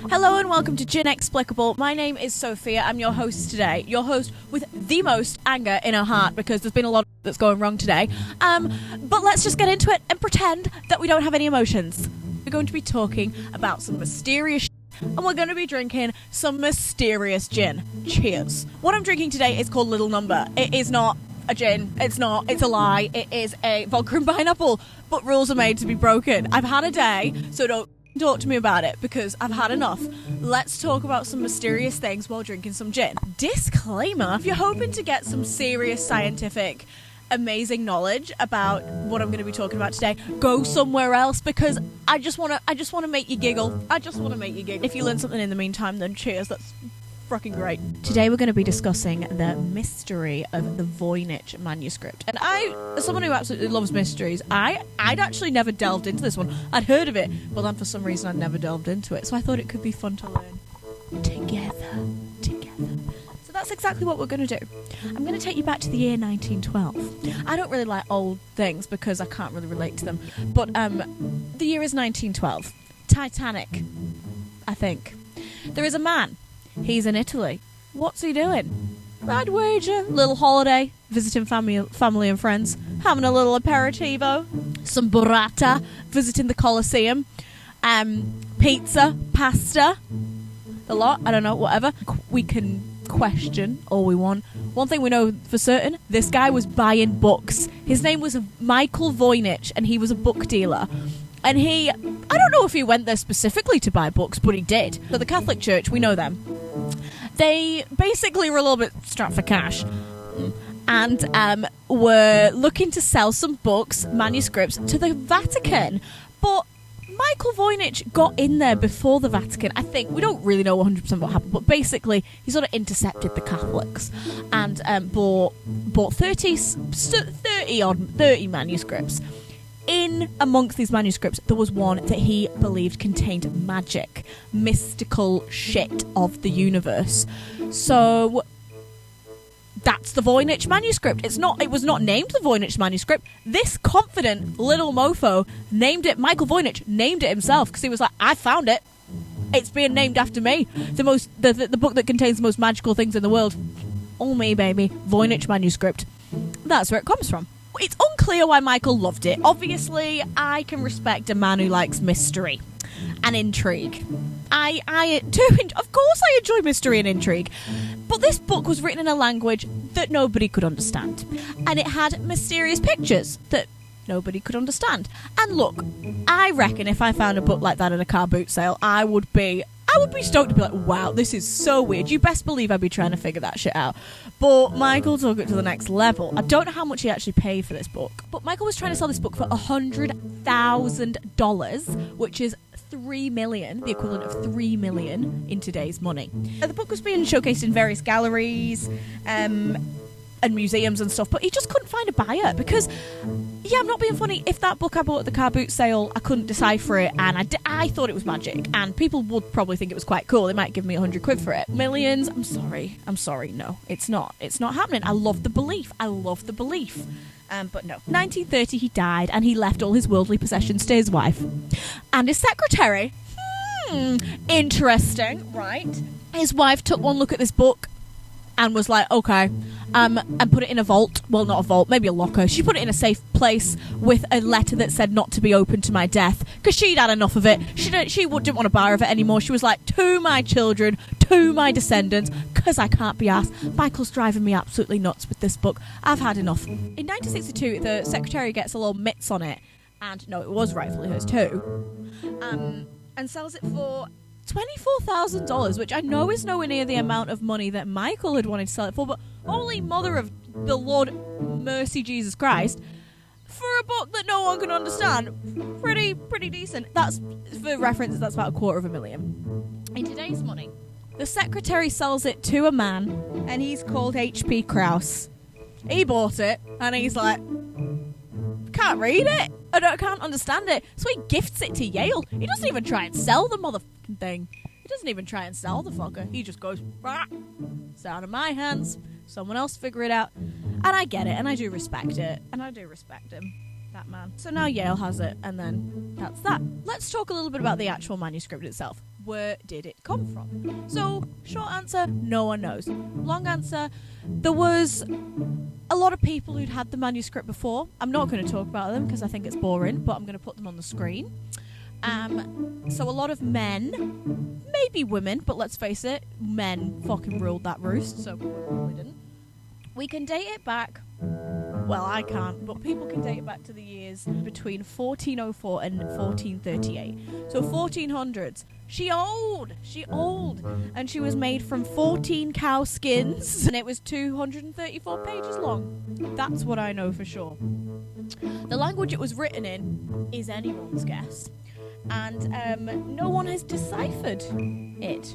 Hello and welcome to GINEXPLICABLE. My name is Sophia. I'm your host today. Your host with the most anger in her heart because there's been a lot that's going wrong today. But let's just get into it and pretend that we don't have any emotions. We're going to be talking about some mysterious shit, and we're going to be drinking some mysterious gin. Cheers. What I'm drinking today is called Little Number. It is not a gin. It's not. It's a lie. It is a vodka and pineapple. But rules are made to be broken. I've had a day, so don't talk to me about it because I've had enough. Let's talk about some mysterious things while drinking some gin. Disclaimer, if you're hoping to get some serious scientific amazing knowledge about what I'm going to be talking about today, go somewhere else because I just want to make you giggle. If you learn something in the meantime, then cheers. That's fucking great. Today we're going to be discussing the mystery of the Voynich Manuscript. And as someone who absolutely loves mysteries, I'd actually never delved into this one. I'd heard of it, but then for some reason I'd never delved into it. So I thought it could be fun to learn together. So that's exactly what we're going to do. I'm going to take you back to the year 1912. I don't really like old things because I can't really relate to them. But the year is 1912. Titanic, I think. There is a man. He's in Italy. What's he doing? I'd wager little holiday, visiting family and friends, having a little aperitivo, some burrata, visiting the Colosseum, pizza, pasta, a lot, I don't know, whatever. We can question all we want. One thing we know for certain, this guy was buying books. His name was Michael Voynich, and he was a book dealer. And I don't know if he went there specifically to buy books, but he did. So the Catholic Church, we know them. They basically were a little bit strapped for cash and were looking to sell some books, manuscripts, to the Vatican. But Michael Voynich got in there before the Vatican. I think, we don't really know 100% what happened, but basically he sort of intercepted the Catholics and bought 30 manuscripts. In amongst these manuscripts, there was one that he believed contained magic, mystical shit of the universe. So that's the Voynich Manuscript. It was not named the Voynich Manuscript. This confident little mofo named it. Michael Voynich named it himself because he was like, I found it. It's being named after me. The book that contains the most magical things in the world. All me, baby. Voynich Manuscript. That's where it comes from. It's unclear why Michael loved it. Obviously, I can respect a man who likes mystery and intrigue. Of course I enjoy mystery and intrigue. But this book was written in a language that nobody could understand. And it had mysterious pictures that nobody could understand. And look, I reckon if I found a book like that at a car boot sale, I would be stoked to be like, wow, this is so weird. You best believe I'd be trying to figure that shit out. But Michael took it to the next level. I don't know how much he actually paid for this book, but Michael was trying to sell this book for $100,000, which is $3 million, the equivalent of $3 million in today's money. The book was being showcased in various galleries and museums and stuff, but he just couldn't find a buyer because, yeah, I'm not being funny, if that book I bought at the car boot sale, I couldn't decipher it and I thought it was magic and people would probably think it was quite cool. They might give me £100 for it. Millions, I'm sorry, no, it's not happening. I love the belief, but no. 1930 he died and he left all his worldly possessions to his wife and his secretary. Interesting, right? His wife took one look at this book and was like, okay, and put it in a vault. Well, not a vault, maybe a locker. She put it in a safe place with a letter that said not to be opened to my death because she'd had enough of it. She didn't want to buy of it anymore. She was like, to my children, to my descendants, because I can't be asked. Michael's driving me absolutely nuts with this book. I've had enough. In 1962, the secretary gets a little mitts on it, and no, it was rightfully hers too, and sells it for $24,000, which I know is nowhere near the amount of money that Michael had wanted to sell it for, but holy mother of the Lord mercy Jesus Christ, for a book that no one can understand, pretty decent. That's, for reference, that's about $250,000 in today's money. The secretary sells it to a man, and he's called H.P. Krauss. He bought it, and he's like, can't read it. I can't understand it. So he gifts it to Yale. He doesn't even try and sell the motherfucking thing. He doesn't even try and sell the fucker. He just goes, it's out of my hands. Someone else figure it out. And I get it, and I do respect it. And I do respect him. That man. So now Yale has it, and then that's that. Let's talk a little bit about the actual manuscript itself. Where did it come from? So, short answer, no one knows. Long answer, there was a lot of people who'd had the manuscript before. I'm not going to talk about them because I think it's boring, but I'm going to put them on the screen. So a lot of men, maybe women, but let's face it, men fucking ruled that roost, so women probably didn't. We can date it back, well, I can't, but people can date it back to the years between 1404 and 1438. So 1400s. She old, and she was made from 14 cow skins, and it was 234 pages long. That's what I know for sure. The language it was written in is anyone's guess, and no one has deciphered it.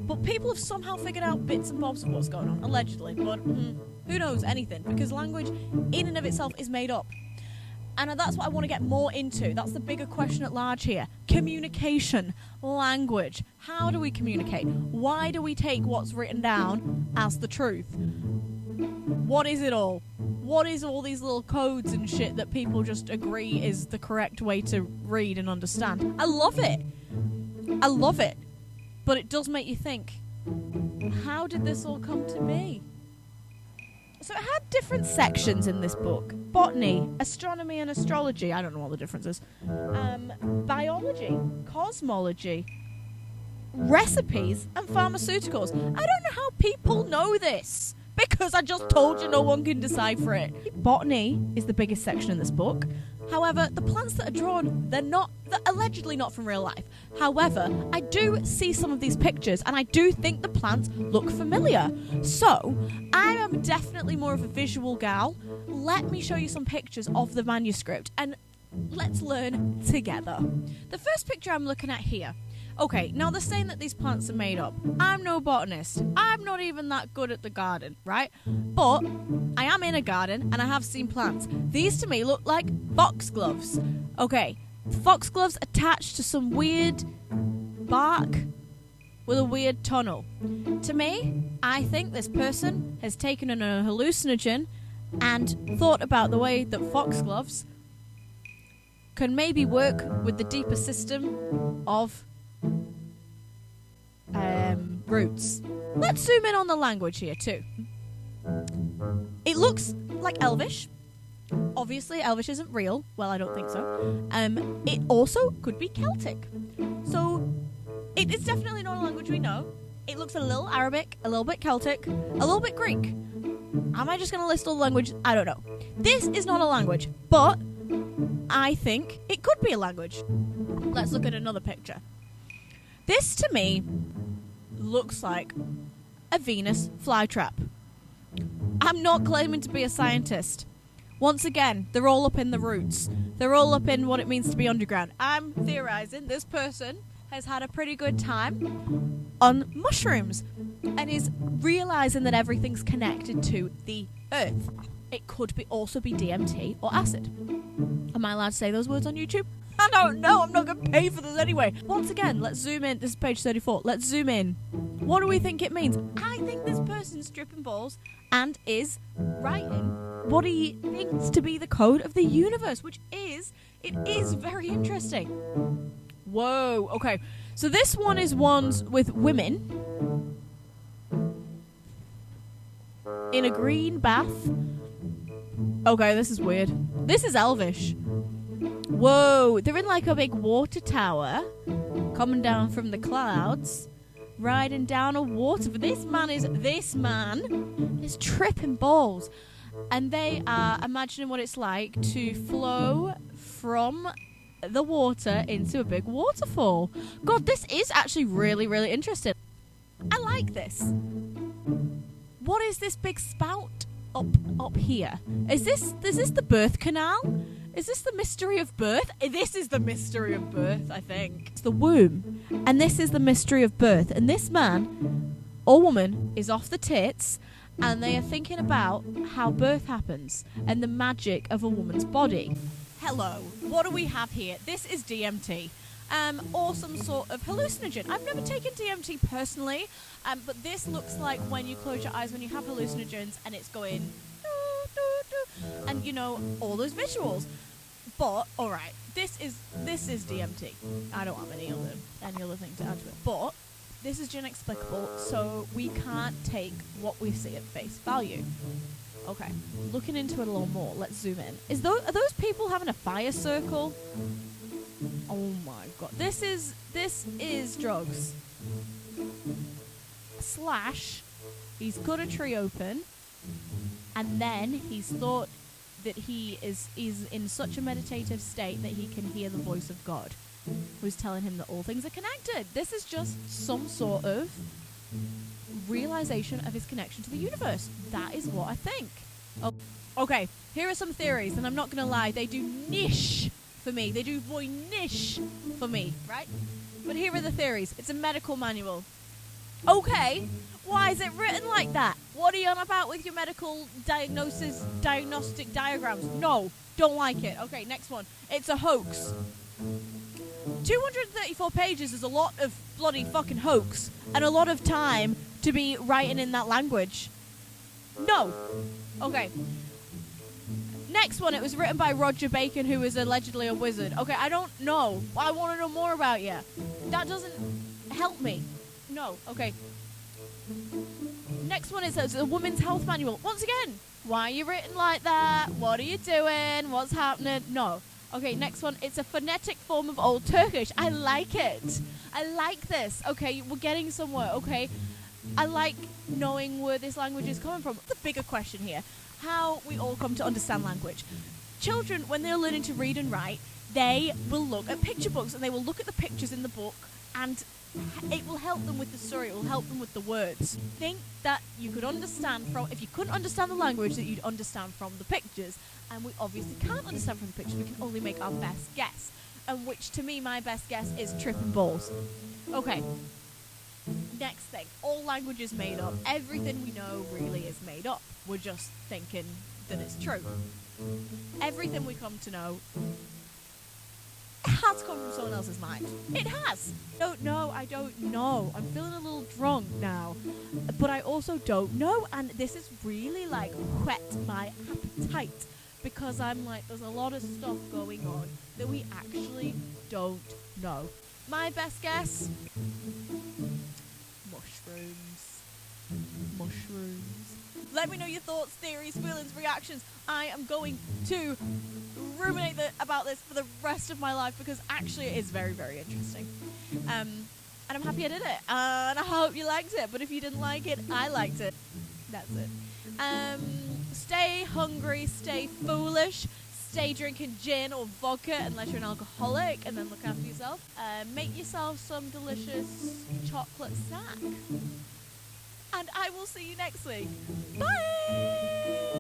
But people have somehow figured out bits and bobs of what's going on, allegedly, but who knows anything, because language in and of itself is made up. And that's what I want to get more into. That's the bigger question at large here. Communication, language. How do we communicate? Why do we take what's written down as the truth? What is it all? What is all these little codes and shit that people just agree is the correct way to read and understand? I love it. I love it. But it does make you think, how did this all come to be? So it had different sections in this book. Botany, astronomy and astrology. I don't know what the difference is. Biology, cosmology, recipes, and pharmaceuticals. I don't know how people know this, because I just told you no one can decipher it. Botany is the biggest section in this book. However, the plants that are drawn, they're allegedly not from real life. However, I do see some of these pictures, and I do think the plants look familiar. So, I am definitely more of a visual gal. Let me show you some pictures of the manuscript, and let's learn together. The first picture I'm looking at here. Okay, now they're saying that these plants are made up. I'm no botanist. I'm not even that good at the garden, right? But I am in a garden and I have seen plants. These to me look like foxgloves. Okay, foxgloves attached to some weird bark with a weird tunnel. To me, I think this person has taken a hallucinogen and thought about the way that foxgloves can maybe work with the deeper system of roots. Let's zoom in on the language here too. It looks like Elvish. Obviously, Elvish isn't real. Well, I don't think so. It also could be Celtic. So, it is definitely not a language we know. It looks a little Arabic, a little bit Celtic, a little bit Greek. Am I just going to list all the languages? I don't know. This is not a language, but I think it could be a language. Let's look at another picture. This, to me, looks like a Venus flytrap. I'm not claiming to be a scientist. Once again, they're all up in the roots. They're all up in what it means to be underground. I'm theorizing this person has had a pretty good time on mushrooms and is realizing that everything's connected to the earth. It could also be DMT or acid. Am I allowed to say those words on YouTube? I don't know. I'm not going to pay for this anyway. Once again, let's zoom in. This is page 34. Let's zoom in. What do we think it means? I think this person's stripping balls and is writing what he thinks to be the code of the universe, it is very interesting. Whoa. Okay. So this one is ones with women in a green bath. Okay, this is weird. This is Elvish. Whoa, they're in like a big water tower coming down from the clouds, riding down a water. This man is tripping balls. And they are imagining what it's like to flow from the water into a big waterfall. God, this is actually really, really interesting. I like this. What is this big spout up here? Is this the birth canal? Is this the mystery of birth? This is the mystery of birth, I think. It's the womb. And this is the mystery of birth. And this man or woman is off the tits, and they are thinking about how birth happens and the magic of a woman's body. Hello, what do we have here? This is DMT. Or some sort of hallucinogen. I've never taken DMT personally, but this looks like when you close your eyes when you have hallucinogens and it's going doo, doo, doo. and all those visuals. But all right, this is DMT. I don't have any other thing to add to it. But this is GINEXPLICABLE, so we can't take what we see at face value. Okay, looking into it a little more. Let's zoom in. Are those people having a fire circle? Oh my god, this is drugs. / he's cut a tree open, and then he's thought that he is in such a meditative state that he can hear the voice of God, who's telling him that all things are connected. This is just some sort of realization of his connection to the universe. That is what I think. Oh, okay, here are some theories, and I'm not going to lie, they do niche for me. They do Voynich for me, right? But here are the theories. It's a medical manual. Okay, why is it written like that? What are you on about with your medical diagnostic diagrams? No, don't like it. Okay, next one. It's a hoax. 234 pages is a lot of bloody fucking hoax, and a lot of time to be writing in that language. No. Okay. Next one, it was written by Roger Bacon, who is allegedly a wizard. Okay, I don't know. I want to know more about you. That doesn't help me. No. Okay. Next one is a woman's health manual. Once again, why are you written like that? What are you doing? What's happening? No. Okay, next one. It's a phonetic form of Old Turkish. I like it. I like this. Okay, we're getting somewhere. Okay. I like knowing where this language is coming from. The bigger question here, how we all come to understand language. Children, when they're learning to read and write, they will look at picture books, and they will look at the pictures in the book, and it will help them with the story. It will help them with the words. Think that you could understand if you couldn't understand the language, that you'd understand from the pictures. And we obviously can't understand from the pictures. We can only make our best guess. And which, to me, my best guess is tripping balls. Okay. Next thing. All language is made up. Everything we know really is made up. We're just thinking that it's true. Everything we come to know has come from someone else's mind. It has. I don't know. I'm feeling a little drunk now. But I also don't know. And this is really whet my appetite. Because I'm there's a lot of stuff going on that we actually don't know. My best guess? Mushrooms. Let me know your thoughts, theories, feelings, reactions. I am going to ruminate about this for the rest of my life, because actually it is very, very interesting. And I'm happy I did it. And I hope you liked it. But if you didn't like it, I liked it. That's it. Stay hungry, stay foolish, stay drinking gin or vodka unless you're an alcoholic, and then look after yourself. Make yourself some delicious chocolate snack. And I will see you next week. Bye!